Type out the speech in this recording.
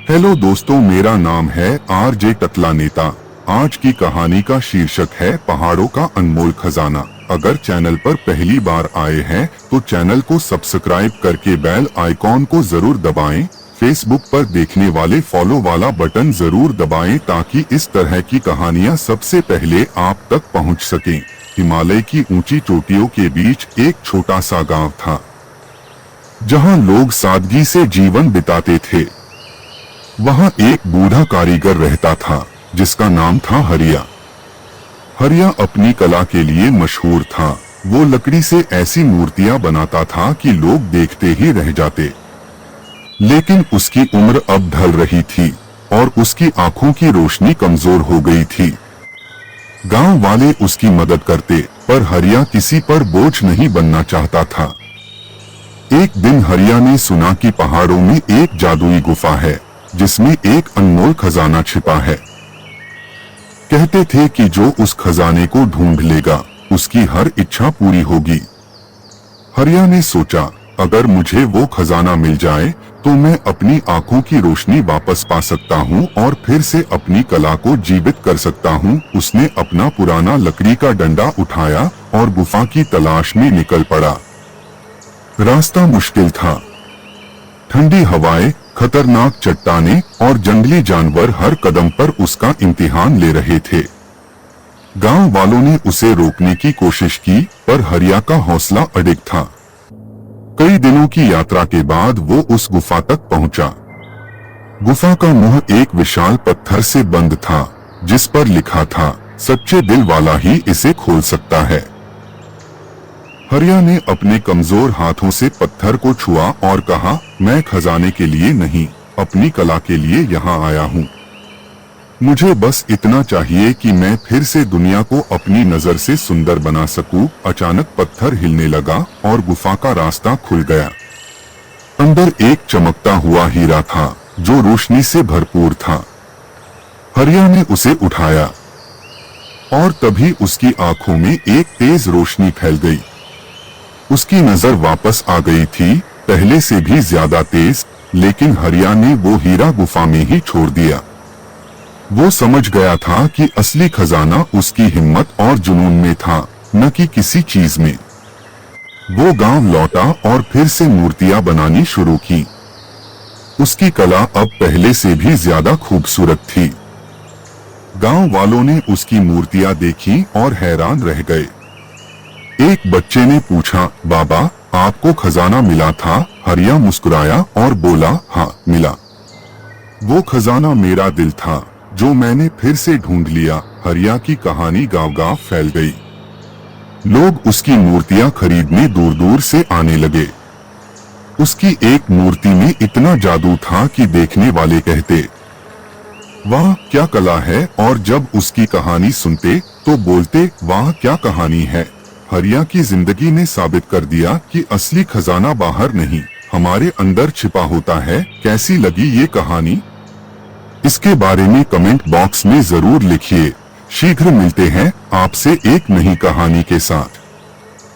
Hello दोस्तों, मेरा नाम है आरजे टकला नेता। आज की कहानी का शीर्षक है पहाड़ों का अनमोल खजाना। अगर चैनल पर पहली बार आए हैं तो चैनल को सब्सक्राइब करके बेल आइकॉन को जरूर दबाएं। फेसबुक पर देखने वाले फॉलो वाला बटन जरूर दबाएं ताकि इस तरह की कहानियां सबसे पहले आप तक पहुंच सकें। हिमालय की ऊंची चोटियों के बीच एक छोटा सा गांव था, जहां लोग सादगी से जीवन बिताते थे। वहां एक बूढ़ा कारीगर रहता था जिसका नाम था हरिया। हरिया अपनी कला के लिए मशहूर था। वो लकड़ी से ऐसी मूर्तियां बनाता था कि लोग देखते ही रह जाते। लेकिन उसकी उम्र अब ढल रही थी और उसकी आंखों की रोशनी कमजोर हो गई थी। गांव वाले उसकी मदद करते, पर हरिया किसी पर बोझ नहीं बनना चाहता था। एक दिन हरिया ने सुना कि पहाड़ों में एक जादुई गुफा है जिसमें एक अनमोल खजाना छिपा है। कहते थे कि जो उस खजाने को ढूंढ लेगा उसकी हर इच्छा पूरी होगी। हरिया ने सोचा, अगर मुझे वो खजाना मिल जाए तो मैं अपनी आंखों की रोशनी वापस पा सकता हूँ और फिर से अपनी कला को जीवित कर सकता हूँ। उसने अपना पुराना लकड़ी का डंडा उठाया और गुफा की तलाश में निकल पड़ा। रास्ता मुश्किल था। ठंडी हवाएं, खतरनाक चट्टानें और जंगली जानवर हर कदम पर उसका इम्तिहान ले रहे थे। गांव वालों ने उसे रोकने की कोशिश की, पर हरिया का हौसला अडिग था। कई दिनों की यात्रा के बाद वो उस गुफा तक पहुंचा। गुफा का मुंह एक विशाल पत्थर से बंद था, जिस पर लिखा था, सच्चे दिल वाला ही इसे खोल सकता है। हरिया ने अपने कमजोर हाथों से पत्थर को छुआ और कहा, मैं खजाने के लिए नहीं, अपनी कला के लिए यहाँ आया हूँ। मुझे बस इतना चाहिए कि मैं फिर से दुनिया को अपनी नजर से सुंदर बना सकूं। अचानक पत्थर हिलने लगा और गुफा का रास्ता खुल गया। अंदर एक चमकता हुआ हीरा था जो रोशनी से भरपूर था। हरिया ने उसे उठाया और तभी उसकी आंखों में एक तेज रोशनी फैल गई। उसकी नजर वापस आ गई थी, पहले से भी ज्यादा तेज। लेकिन हरिया ने वो हीरा गुफा में ही छोड़ दिया। वो समझ गया था कि असली खजाना उसकी हिम्मत और जुनून में था, न कि किसी चीज में। वो गांव लौटा और फिर से मूर्तियां बनानी शुरू की। उसकी कला अब पहले से भी ज्यादा खूबसूरत थी। गांव वालों ने उसकी मूर्तियां देखी और हैरान रह गए। एक बच्चे ने पूछा, बाबा, आपको खजाना मिला था? हरिया मुस्कुराया और बोला, हाँ मिला। वो खजाना मेरा दिल था जो मैंने फिर से ढूंढ लिया। हरिया की कहानी गांव-गांव फैल गई। लोग उसकी मूर्तियां खरीदने दूर दूर से आने लगे। उसकी एक मूर्ति में इतना जादू था कि देखने वाले कहते, वाह क्या कला है, और जब उसकी कहानी सुनते तो बोलते, वाह क्या कहानी है। हरिया की जिंदगी ने साबित कर दिया कि असली खजाना बाहर नहीं, हमारे अंदर छिपा होता है। कैसी लगी ये कहानी? इसके बारे में कमेंट बॉक्स में जरूर लिखिए। शीघ्र मिलते हैं आपसे एक नई कहानी के साथ।